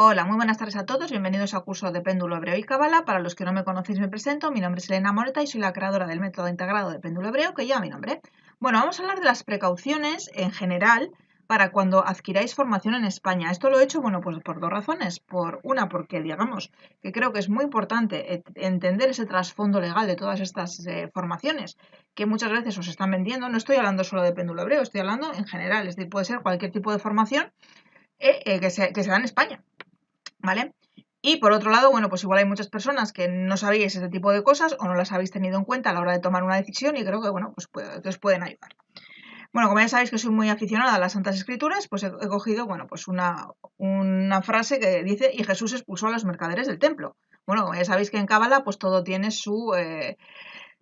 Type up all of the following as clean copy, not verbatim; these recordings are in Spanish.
Hola, muy buenas tardes a todos. Bienvenidos al curso de Péndulo Hebreo y Cábala. Para los que no me conocéis, me presento. Mi nombre es Elena Moreta y soy la creadora del método integrado de Péndulo Hebreo, que lleva mi nombre. Bueno, vamos a hablar de las precauciones en general para cuando adquiráis formación en España. Esto lo he hecho, bueno, pues por dos razones. Por una, porque digamos que creo que es muy importante entender ese trasfondo legal de todas estas formaciones que muchas veces os están vendiendo. No estoy hablando solo de Péndulo Hebreo, estoy hablando en general. Es decir, puede ser cualquier tipo de formación que se da en España. ¿Vale? Y por otro lado, bueno, pues igual hay muchas personas que no sabéis ese tipo de cosas o no las habéis tenido en cuenta a la hora de tomar una decisión y creo que, bueno, pues que os pueden ayudar. Bueno, como ya sabéis que soy muy aficionada a las Santas Escrituras, pues he cogido, bueno, pues una frase que dice, y Jesús expulsó a los mercaderes del templo. Bueno, como ya sabéis que en Cábala, pues todo tiene su...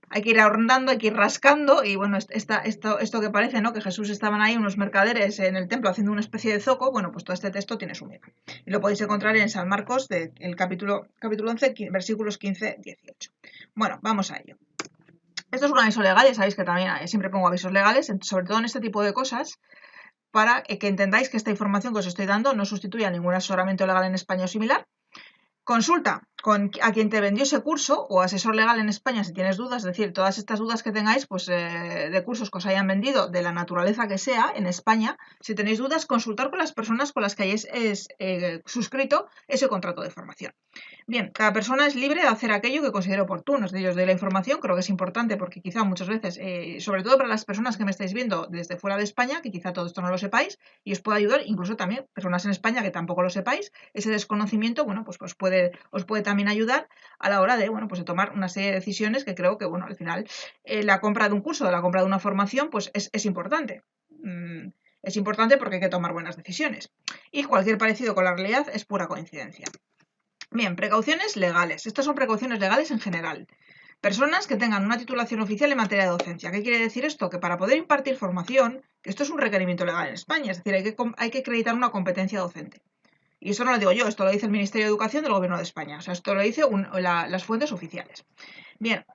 hay que ir ahondando, hay que ir rascando y bueno, esto que parece, ¿no? Que Jesús estaban ahí unos mercaderes en el templo haciendo una especie de zoco, bueno, pues todo este texto tiene su miga. Y lo podéis encontrar en San Marcos, el capítulo 11, versículos 15-18. Bueno, vamos a ello. Esto es un aviso legal, ya sabéis que también siempre pongo avisos legales, sobre todo en este tipo de cosas, para que entendáis que esta información que os estoy dando no sustituye a ningún asesoramiento legal en España o similar. Consulta a quien te vendió ese curso o asesor legal en España si tienes dudas, es decir, todas estas dudas que tengáis pues, de cursos que os hayan vendido, de la naturaleza que sea, en España, si tenéis dudas, consultar con las personas con las que hayáis suscrito ese contrato de formación. Bien, cada persona es libre de hacer aquello que considere oportuno. Es decir, os doy la información, creo que es importante porque quizá muchas veces, sobre todo para las personas que me estáis viendo desde fuera de España, que quizá todo esto no lo sepáis, y os puede ayudar, incluso también personas en España que tampoco lo sepáis, ese desconocimiento, bueno, pues os puede también ayudar a la hora de, bueno, pues de tomar una serie de decisiones que creo que, bueno, al final la compra de un curso, la compra de una formación, pues es importante. Es importante porque hay que tomar buenas decisiones. Y cualquier parecido con la realidad es pura coincidencia. Bien, precauciones legales. Estas son precauciones legales en general. Personas que tengan una titulación oficial en materia de docencia. ¿Qué quiere decir esto? Que para poder impartir formación, que esto es un requerimiento legal en España, es decir, hay que acreditar una competencia docente. Y eso no lo digo yo, esto lo dice el Ministerio de Educación del Gobierno de España. O sea, esto lo dice las fuentes oficiales. Bien,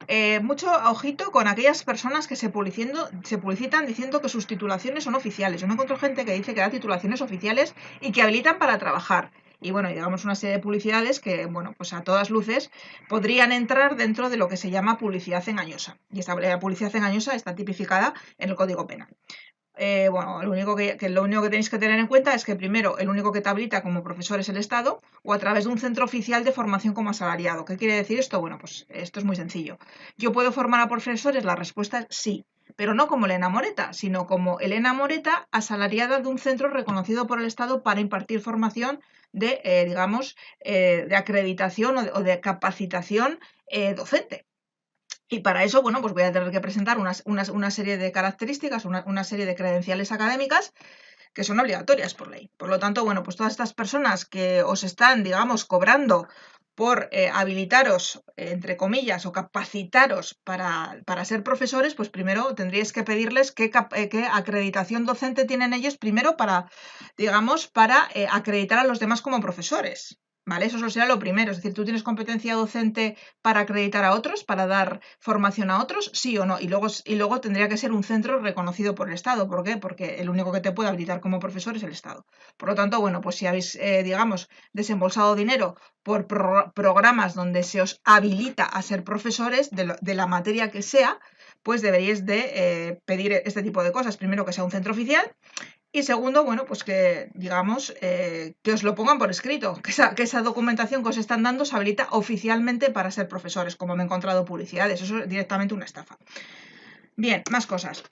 mucho ojito con aquellas personas que se publicitan diciendo que sus titulaciones son oficiales. Yo me encuentro gente que dice que da titulaciones oficiales y que habilitan para trabajar. Y bueno, digamos una serie de publicidades que, bueno, pues a todas luces podrían entrar dentro de lo que se llama publicidad engañosa. Y esta publicidad engañosa está tipificada en el Código Penal. Bueno, lo único que tenéis que tener en cuenta es que primero el único que te habilita como profesor es el Estado o a través de un centro oficial de formación como asalariado. ¿Qué quiere decir esto? Bueno, pues esto es muy sencillo. ¿Yo puedo formar a profesores? La respuesta es sí, pero no como Elena Moreta, sino como Elena Moreta asalariada de un centro reconocido por el Estado para impartir formación de, digamos, de acreditación o de capacitación docente. Y para eso, bueno, pues voy a tener que presentar una serie de características, una serie de credenciales académicas que son obligatorias por ley. Por lo tanto, bueno, pues todas estas personas que os están, digamos, cobrando por habilitaros, entre comillas, o capacitaros para ser profesores, pues primero tendríais que pedirles qué acreditación docente tienen ellos primero para, digamos, para acreditar a los demás como profesores. ¿Vale? Eso sería lo primero, es decir, ¿tú tienes competencia docente para acreditar a otros, para dar formación a otros? Sí o no. Y luego tendría que ser un centro reconocido por el Estado. ¿Por qué? Porque el único que te puede habilitar como profesor es el Estado. Por lo tanto, bueno, pues si habéis, digamos, desembolsado dinero por programas donde se os habilita a ser profesores de la materia que sea, pues deberíais de pedir este tipo de cosas. Primero, que sea un centro oficial. Y segundo, bueno, pues que, digamos, que os lo pongan por escrito, que esa documentación que os están dando os habilita oficialmente para ser profesores, como me he encontrado publicidades. Eso es directamente una estafa. Bien, más cosas.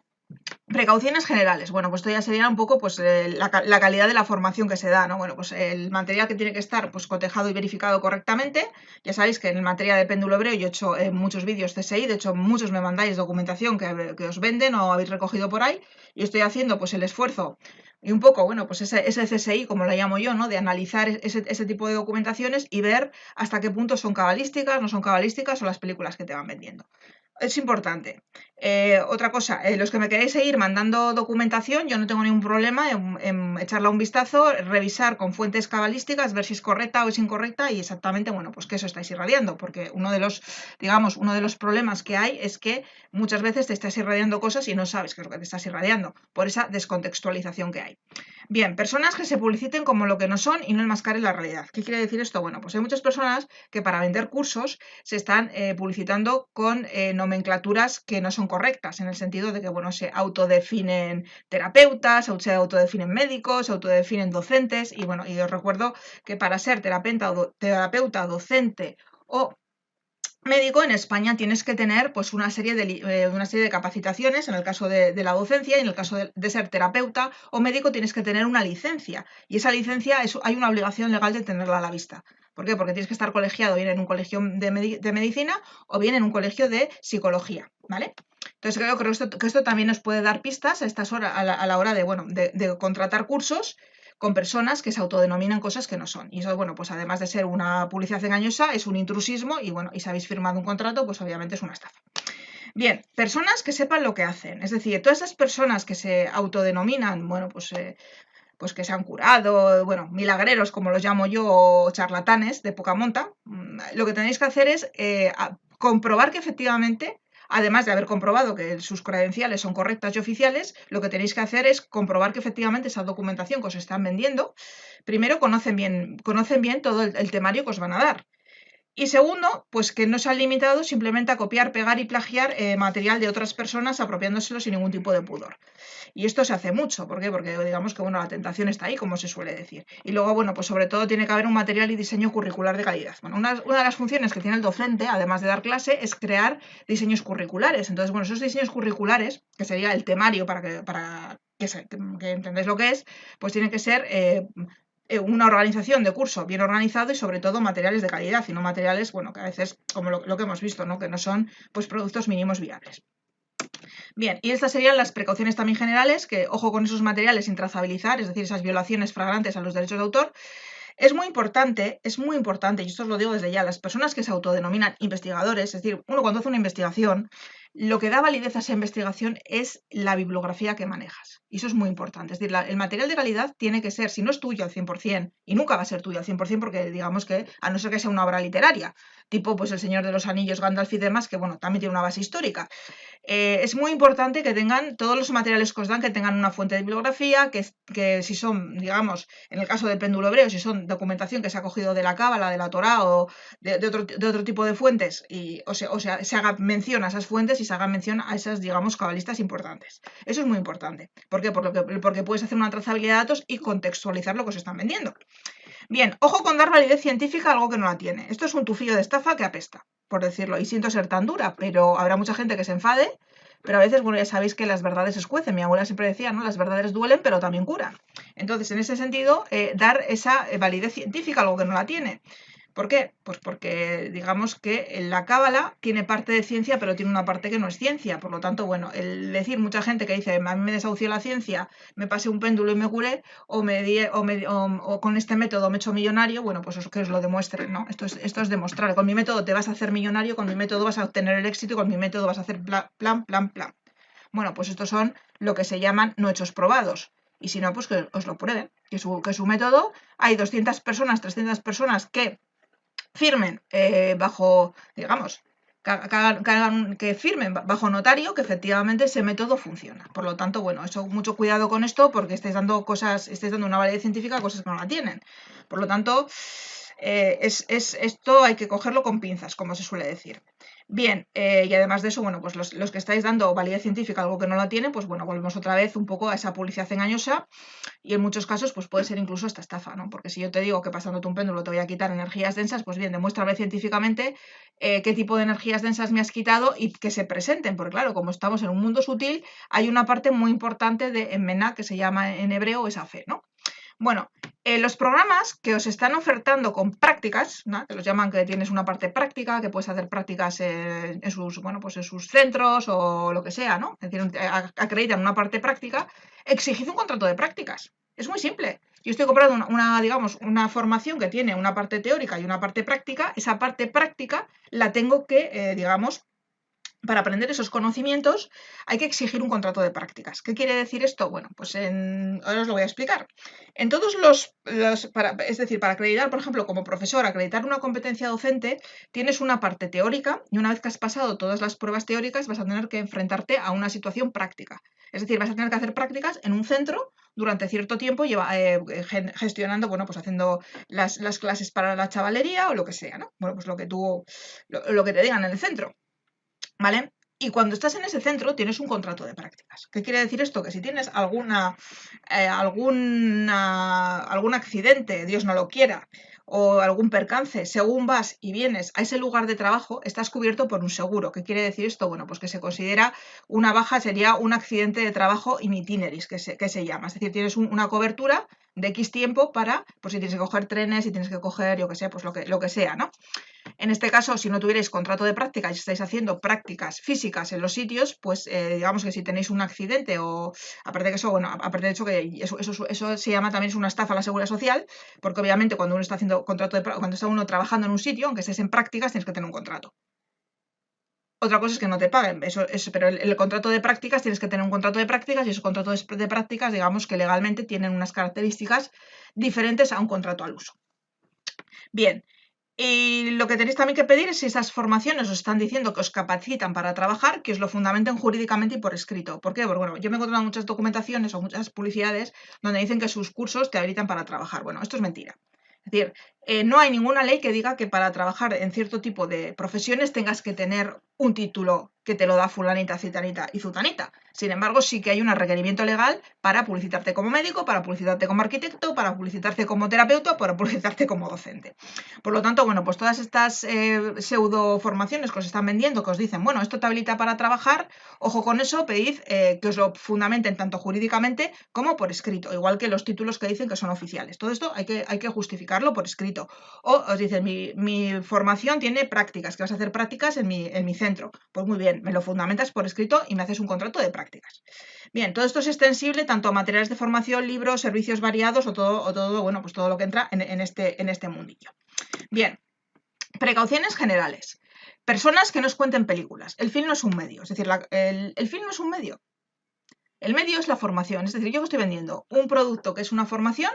Precauciones generales. Bueno, pues esto ya sería un poco pues, la calidad de la formación que se da, ¿no? Bueno, pues el material que tiene que estar pues, cotejado y verificado correctamente. Ya sabéis que en materia de péndulo hebreo yo he hecho muchos vídeos CSI, de hecho muchos me mandáis documentación que os venden o habéis recogido por ahí y estoy haciendo pues el esfuerzo y un poco, bueno, pues ese CSI, como lo llamo yo, ¿no? De analizar ese tipo de documentaciones y ver hasta qué punto son cabalísticas, no son cabalísticas o las películas que te van vendiendo. Es importante. Otra cosa, los que me queréis seguir mandando documentación, yo no tengo ningún problema en echarla un vistazo, revisar con fuentes cabalísticas, ver si es correcta o es incorrecta y exactamente, bueno, pues que eso estáis irradiando, porque uno de los problemas que hay es que muchas veces te estás irradiando cosas y no sabes qué es lo que te estás irradiando, por esa descontextualización que hay. Bien, personas que se publiciten como lo que no son y no enmascaren la realidad. ¿Qué quiere decir esto? Bueno, pues hay muchas personas que para vender cursos se están publicitando con nomenclaturas que no son correctas, en el sentido de que, bueno, se autodefinen terapeutas, se autodefinen médicos, se autodefinen docentes, y bueno, y os recuerdo que para ser terapeuta docente o médico en España tienes que tener pues una serie de capacitaciones en el caso de la docencia, y en el caso de ser terapeuta o médico tienes que tener una licencia, y esa licencia hay una obligación legal de tenerla a la vista. ¿Por qué? Porque tienes que estar colegiado bien en un colegio de medicina o bien en un colegio de psicología, ¿vale? Entonces creo que esto también nos puede dar pistas a estas horas, a la hora de, bueno, de contratar cursos con personas que se autodenominan cosas que no son. Y eso, bueno, pues además de ser una publicidad engañosa, es un intrusismo y, bueno, y si habéis firmado un contrato, pues obviamente es una estafa. Bien, personas que sepan lo que hacen. Es decir, todas esas personas que se autodenominan, bueno, pues que se han curado, bueno, milagreros, como los llamo yo, o charlatanes de poca monta, lo que tenéis que hacer es comprobar que efectivamente, además de haber comprobado que sus credenciales son correctas y oficiales, lo que tenéis que hacer es comprobar que efectivamente esa documentación que os están vendiendo, primero conocen bien todo el temario que os van a dar. Y segundo, pues que no se han limitado simplemente a copiar, pegar y plagiar material de otras personas apropiándoselo sin ningún tipo de pudor. Y esto se hace mucho, ¿por qué? Porque digamos que, bueno, la tentación está ahí, como se suele decir. Y luego, bueno, pues sobre todo tiene que haber un material y diseño curricular de calidad. Bueno, una de las funciones que tiene el docente, además de dar clase, es crear diseños curriculares. Entonces, bueno, esos diseños curriculares, que sería el temario que entendáis lo que es, pues tiene que ser una organización de curso bien organizado y sobre todo materiales de calidad y no materiales, bueno, que a veces, como lo que hemos visto, ¿no? Que no son pues productos mínimos viables. Bien, y estas serían las precauciones también generales, que ojo con esos materiales sin trazabilizar, es decir, esas violaciones flagrantes a los derechos de autor. Es muy importante, y esto os lo digo desde ya, las personas que se autodenominan investigadores, es decir, uno cuando hace una investigación, lo que da validez a esa investigación es la bibliografía que manejas. Y eso es muy importante. Es decir, el material de calidad tiene que ser, si no es tuyo al 100%, y nunca va a ser tuyo al 100%, porque digamos que, a no ser que sea una obra literaria, tipo pues El Señor de los Anillos, Gandalf y demás, que bueno, también tiene una base histórica. Es muy importante que tengan todos los materiales que os dan, que tengan una fuente de bibliografía, que si son, digamos, en el caso del péndulo hebreo, si son documentación que se ha cogido de la Cábala, de la Torá o de otro tipo de fuentes, o sea, se haga mención a esas fuentes y se haga mención a esas, digamos, cabalistas importantes. Eso es muy importante. ¿Por qué? Porque puedes hacer una trazabilidad de datos y contextualizar lo que os están vendiendo. Bien, ojo con dar validez científica a algo que no la tiene. Esto es un tufillo de estafa que apesta, por decirlo, y siento ser tan dura, pero habrá mucha gente que se enfade, pero a veces, bueno, ya sabéis que las verdades escuecen. Mi abuela siempre decía, ¿no? Las verdades duelen, pero también curan. Entonces, en ese sentido, dar esa validez científica a algo que no la tiene. ¿Por qué? Pues porque digamos que la cábala tiene parte de ciencia, pero tiene una parte que no es ciencia. Por lo tanto, bueno, el decir mucha gente que dice, a mí me desahució la ciencia, me pasé un péndulo y me curé, o con este método me he hecho millonario, bueno, pues que os lo demuestren, ¿no? Esto es demostrar. Con mi método te vas a hacer millonario, con mi método vas a obtener el éxito y con mi método vas a hacer plan. Bueno, pues estos son lo que se llaman no hechos probados. Y si no, pues que os lo prueben. Que su método, hay 200 personas, 300 personas que firmen bajo, digamos, que firmen bajo notario que efectivamente ese método funciona. Por lo tanto, bueno, eso, mucho cuidado con esto porque estáis dando una validez científica a cosas que no la tienen. Por lo tanto, esto hay que cogerlo con pinzas, como se suele decir. Bien, y además de eso, bueno, pues los que estáis dando validez científica a algo que no la tienen, pues bueno, volvemos otra vez un poco a esa publicidad engañosa y en muchos casos pues puede ser incluso esta estafa, ¿no? Porque si yo te digo que pasándote un péndulo te voy a quitar energías densas, pues bien, demuéstrame científicamente qué tipo de energías densas me has quitado y que se presenten, porque claro, como estamos en un mundo sutil, hay una parte muy importante de Emmená que se llama en hebreo esa fe, ¿no? Bueno, los programas que os están ofertando con prácticas, ¿no? Que los llaman que tienes una parte práctica, que puedes hacer prácticas en sus centros o lo que sea, ¿no? Es decir, acreditan una parte práctica, exigid un contrato de prácticas. Es muy simple. Yo estoy comprando una formación que tiene una parte teórica y una parte práctica. Esa parte práctica la tengo que, para aprender esos conocimientos hay que exigir un contrato de prácticas. ¿Qué quiere decir esto? Bueno, pues ahora os lo voy a explicar. En todos es decir, para acreditar, por ejemplo, como profesor, acreditar una competencia docente, tienes una parte teórica y una vez que has pasado todas las pruebas teóricas vas a tener que enfrentarte a una situación práctica. Es decir, vas a tener que hacer prácticas en un centro durante cierto tiempo gestionando, bueno, pues haciendo las clases para la chavalería o lo que sea, ¿no? Bueno, pues lo que te digan en el centro. ¿Vale? Y cuando estás en ese centro tienes un contrato de prácticas. ¿Qué quiere decir esto? Que si tienes algún accidente, Dios no lo quiera, o algún percance, según vas y vienes a ese lugar de trabajo, estás cubierto por un seguro. ¿Qué quiere decir esto? Bueno, pues que se considera una baja, sería un accidente de trabajo in itineris, que se llama. Es decir, tienes una cobertura de X tiempo para, pues si tienes que coger trenes, si tienes que coger, yo que sé, pues lo que sea, ¿no? En este caso, si no tuvierais contrato de práctica y estáis haciendo prácticas físicas en los sitios, pues digamos que si tenéis un accidente o aparte de eso, bueno, aparte de eso que eso se llama también es una estafa a la seguridad social, porque obviamente cuando uno está haciendo cuando está uno trabajando en un sitio, aunque estés en prácticas, tienes que tener un contrato. Otra cosa es que no te paguen, pero el contrato de prácticas tienes que tener un contrato de prácticas y esos contratos de prácticas, digamos que legalmente tienen unas características diferentes a un contrato al uso. Bien, y lo que tenéis también que pedir es si esas formaciones os están diciendo que os capacitan para trabajar, que os lo fundamenten jurídicamente y por escrito. ¿Por qué? Porque bueno, yo me he encontrado muchas documentaciones o muchas publicidades donde dicen que sus cursos te habilitan para trabajar. Bueno, esto es mentira. Es decir, no hay ninguna ley que diga que para trabajar en cierto tipo de profesiones tengas que tener un título que te lo da fulanita, citanita y zutanita. Sin embargo, sí que hay un requerimiento legal para publicitarte como médico, para publicitarte como arquitecto, para publicitarte como terapeuta, para publicitarte como docente. Por lo tanto, bueno, pues todas estas pseudo formaciones que os están vendiendo, que os dicen, bueno, esto te habilita para trabajar, ojo con eso, pedid que os lo fundamenten tanto jurídicamente como por escrito, igual que los títulos que dicen que son oficiales. Todo esto hay que justificarlo por escrito. O os dicen, mi formación tiene prácticas, que vas a hacer prácticas en mi centro. Pues muy bien, me lo fundamentas por escrito y me haces un contrato de prácticas. Bien, todo esto es extensible tanto a materiales de formación, libros, servicios variados o todo, bueno, pues todo lo que entra en este mundillo. Bien, precauciones generales. Personas que nos cuenten películas. El film no es un medio, es decir, el film no es un medio. El medio es la formación, es decir, yo estoy vendiendo un producto que es una formación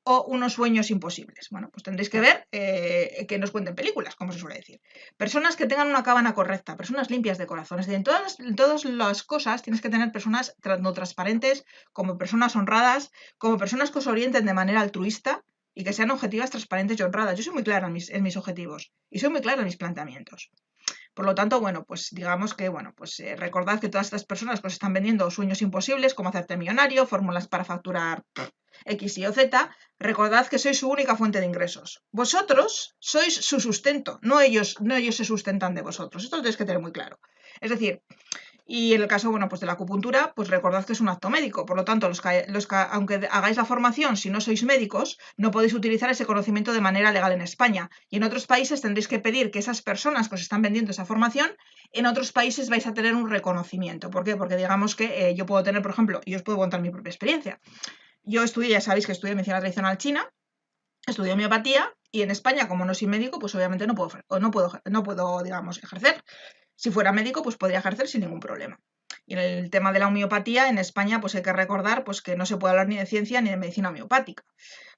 o unos sueños imposibles. Bueno, pues tendréis que ver que nos cuenten películas, como se suele decir. Personas que tengan una cábana correcta, personas limpias de corazón. Es decir, en todas las cosas tienes que tener personas no transparentes, como personas honradas, como personas que os orienten de manera altruista y que sean objetivas, transparentes y honradas. Yo soy muy clara en mis objetivos y soy muy clara en mis planteamientos. Por lo tanto, bueno, pues digamos que, bueno, pues recordad que todas estas personas que os están vendiendo sueños imposibles, como hacerte millonario, fórmulas para facturar X, Y o Z, recordad que sois su única fuente de ingresos. Vosotros sois su sustento, no ellos se sustentan de vosotros. Esto lo tenéis que tener muy claro. Es decir, y en el caso, bueno, pues de la acupuntura, pues recordad que es un acto médico. Por lo tanto, aunque hagáis la formación, si no sois médicos, no podéis utilizar ese conocimiento de manera legal en España. Y en otros países tendréis que pedir que esas personas que os están vendiendo esa formación, en otros países vais a tener un reconocimiento. ¿Por qué? Porque digamos que yo puedo tener, por ejemplo, y os puedo contar mi propia experiencia. Yo estudié, ya sabéis que estudié medicina tradicional china, estudié homeopatía y en España, como no soy médico, pues obviamente no puedo, digamos, ejercer. Si fuera médico, pues podría ejercer sin ningún problema. Y en el tema de la homeopatía, en España, pues hay que recordar pues, que no se puede hablar ni de ciencia ni de medicina homeopática.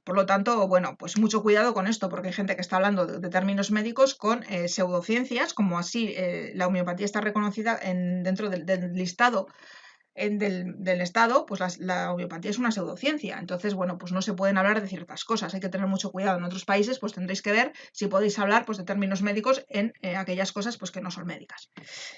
Por lo tanto, bueno, pues mucho cuidado con esto, porque hay gente que está hablando de términos médicos con pseudociencias, como así la homeopatía está reconocida dentro del listado del Estado, pues la homeopatía es una pseudociencia. Entonces, bueno, pues no se pueden hablar de ciertas cosas. Hay que tener mucho cuidado. En otros países, pues tendréis que ver si podéis hablar pues, de términos médicos en aquellas cosas pues, que no son médicas.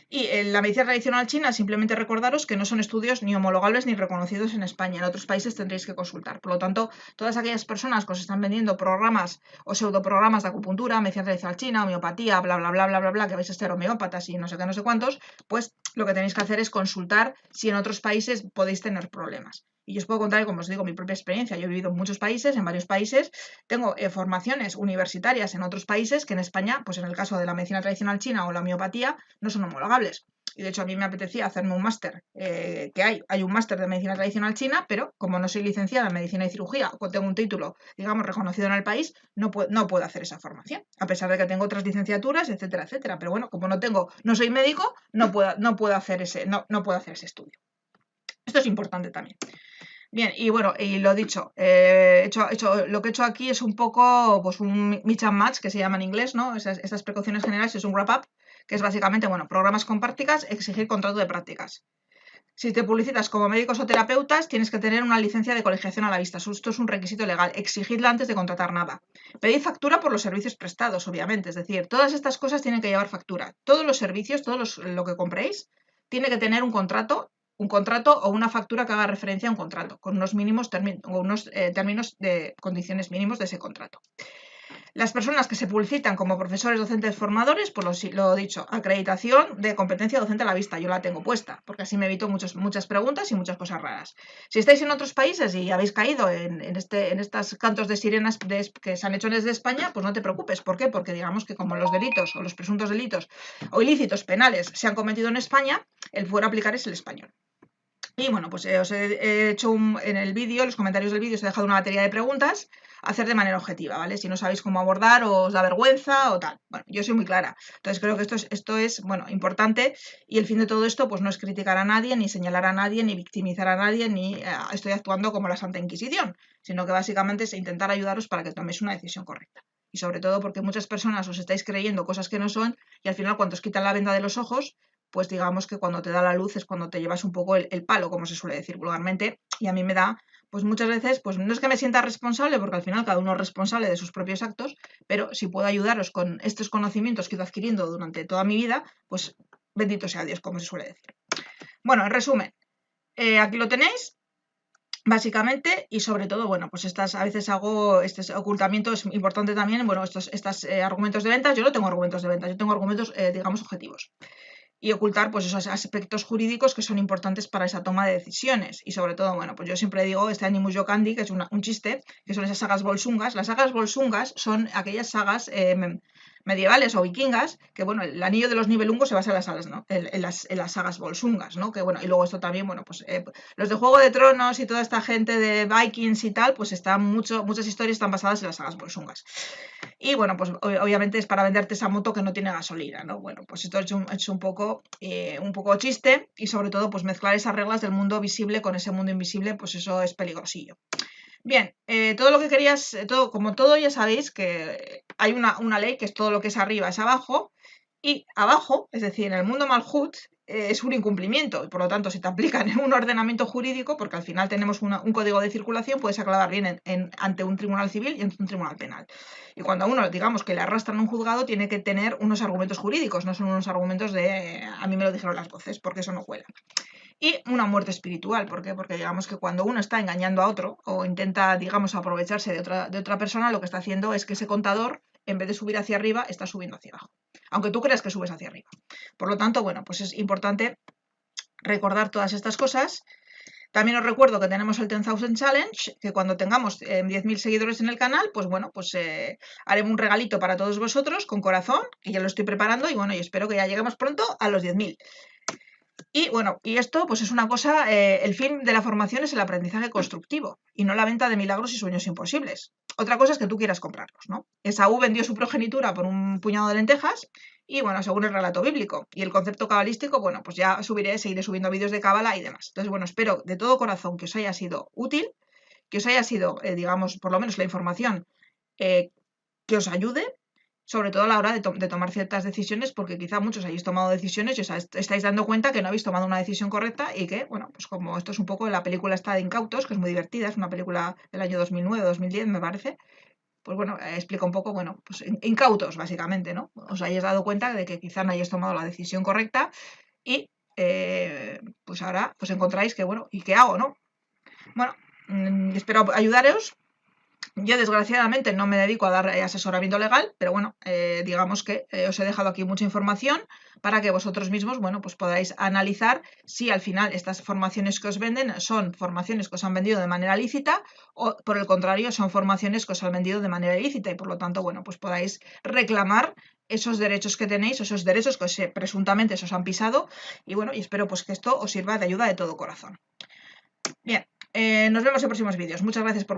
Y en la medicina tradicional china, simplemente recordaros que no son estudios ni homologables ni reconocidos en España. En otros países tendréis que consultar. Por lo tanto, todas aquellas personas que os están vendiendo programas o pseudoprogramas de acupuntura, medicina tradicional china, homeopatía, bla, bla, bla, bla, bla, bla, que vais a ser homeópatas y no sé qué, no sé cuántos, pues lo que tenéis que hacer es consultar si en otros países podéis tener problemas. Y yo os puedo contar, como os digo, mi propia experiencia. Yo he vivido en muchos países, en varios países. Tengo formaciones universitarias en otros países que en España, pues en el caso de la medicina tradicional china o la homeopatía, no son homologables. y de hecho a mí me apetecía hacerme un máster, que hay un máster de medicina tradicional china, pero como no soy licenciada en medicina y cirugía o tengo un título, digamos, reconocido en el país, no puedo hacer esa formación, a pesar de que tengo otras licenciaturas, etcétera, etcétera. Pero bueno, como no soy médico, no puedo hacer no puedo hacer ese estudio. Esto es importante también. Bien, y bueno, y lo dicho, lo que he hecho aquí es un poco pues un mix and match, que se llama en inglés, ¿no? Estas precauciones generales es un wrap-up, que es básicamente, bueno, programas con prácticas, exigir contrato de prácticas. Si te publicitas como médicos o terapeutas, tienes que tener una licencia de colegiación a la vista. Esto es un requisito legal. Exigidla antes de contratar nada. Pedid factura por los servicios prestados, obviamente. Es decir, todas estas cosas tienen que llevar factura. Todos los servicios, lo que compréis, tiene que tener un contrato o una factura que haga referencia a un contrato, con unos mínimos términos de condiciones mínimos de ese contrato. Las personas que se publicitan como profesores, docentes, formadores, pues lo dicho, acreditación de competencia docente a la vista, yo la tengo puesta, porque así me evito muchas preguntas y muchas cosas raras. Si estáis en otros países y habéis caído en estos cantos de sirenas que se han hecho desde España, pues no te preocupes. ¿Por qué? Porque digamos que como los delitos o los presuntos delitos o ilícitos penales se han cometido en España, el poder aplicar es el español. Y bueno, pues os he hecho en el vídeo, en los comentarios del vídeo os he dejado una batería de preguntas a hacer de manera objetiva, ¿vale? Si no sabéis cómo abordar o os da vergüenza o tal. Bueno, yo soy muy clara. Entonces creo que esto es bueno, importante, y el fin de todo esto pues no es criticar a nadie, ni señalar a nadie, ni victimizar a nadie, ni estoy actuando como la Santa Inquisición, sino que básicamente es intentar ayudaros para que toméis una decisión correcta. Y sobre todo porque muchas personas os estáis creyendo cosas que no son, y al final cuando os quitan la venda de los ojos, pues digamos que cuando te da la luz es cuando te llevas un poco el palo, como se suele decir vulgarmente, y a mí me da, pues muchas veces, pues no es que me sienta responsable, porque al final cada uno es responsable de sus propios actos, pero si puedo ayudaros con estos conocimientos que he ido adquiriendo durante toda mi vida, pues bendito sea Dios, como se suele decir. Bueno, en resumen, aquí lo tenéis, básicamente, y sobre todo, bueno, pues a veces hago este ocultamiento, es importante también, bueno, estos argumentos de ventas, yo no tengo argumentos de ventas, yo tengo argumentos, digamos, objetivos. Y ocultar pues esos aspectos jurídicos que son importantes para esa toma de decisiones. Y sobre todo, bueno, pues yo siempre digo este Animus Jocandi, que es un chiste, que son esas sagas bolsungas. Las sagas bolsungas son aquellas sagas medievales o vikingas, que bueno, el anillo de los Nibelungos se basa en las sagas, ¿no? En las sagas bolsungas, ¿no? Que bueno, y luego esto también, bueno, pues los de Juego de Tronos y toda esta gente de Vikings y tal, pues muchas historias están basadas en las sagas bolsungas. Y bueno, pues obviamente es para venderte esa moto que no tiene gasolina, ¿no? Bueno, pues esto es un poco chiste, y sobre todo pues mezclar esas reglas del mundo visible con ese mundo invisible, pues eso es peligrosillo. Bien, todo lo que querías, como todo ya sabéis que hay una ley que es todo lo que es arriba es abajo, y abajo, es decir, en el mundo Malhut, es un incumplimiento, y por lo tanto, si te aplican en un ordenamiento jurídico, porque al final tenemos un código de circulación, puedes aclarar bien ante un tribunal civil y ante un tribunal penal. Y cuando a uno, digamos, que le arrastran a un juzgado, tiene que tener unos argumentos jurídicos, no son unos argumentos de a mí me lo dijeron las voces, porque eso no cuela. Y una muerte espiritual, ¿por qué? Porque digamos que cuando uno está engañando a otro o intenta, digamos, aprovecharse de otra persona, lo que está haciendo es que ese contador, en vez de subir hacia arriba, está subiendo hacia abajo, aunque tú creas que subes hacia arriba. Por lo tanto, bueno, pues es importante recordar todas estas cosas. También os recuerdo que tenemos el 10,000 Challenge, que cuando tengamos 10.000 seguidores en el canal, pues bueno, pues haremos un regalito para todos vosotros con corazón, que ya lo estoy preparando, y bueno, y espero que ya lleguemos pronto a los 10.000. Y bueno, y esto pues es una cosa, el fin de la formación es el aprendizaje constructivo y no la venta de milagros y sueños imposibles. Otra cosa es que tú quieras comprarlos, ¿no? Esaú vendió su progenitura por un puñado de lentejas y bueno, según el relato bíblico y el concepto cabalístico, bueno, pues ya seguiré subiendo vídeos de cábala y demás. Entonces, bueno, espero de todo corazón que os haya sido útil, que os haya sido, digamos, por lo menos la información que os ayude, sobre todo a la hora de tomar ciertas decisiones, porque quizá muchos hayáis tomado decisiones y os estáis dando cuenta que no habéis tomado una decisión correcta y que, bueno, pues como esto es un poco la película esta de Incautos, que es muy divertida, es una película del año 2009-2010, me parece, pues bueno, explica un poco, bueno, pues incautos, básicamente, ¿no? Os hayáis dado cuenta de que quizá no hayáis tomado la decisión correcta y pues ahora pues encontráis que, bueno, ¿y qué hago, no? Bueno, espero ayudaros. Yo desgraciadamente no me dedico a dar asesoramiento legal, pero bueno, digamos que os he dejado aquí mucha información para que vosotros mismos, bueno, pues podáis analizar si al final estas formaciones que os venden son formaciones que os han vendido de manera lícita o por el contrario son formaciones que os han vendido de manera ilícita y por lo tanto, bueno, pues podáis reclamar esos derechos que tenéis, esos derechos que presuntamente os han pisado y bueno, y espero pues que esto os sirva de ayuda de todo corazón. Bien, nos vemos en próximos vídeos. Muchas gracias por vuestra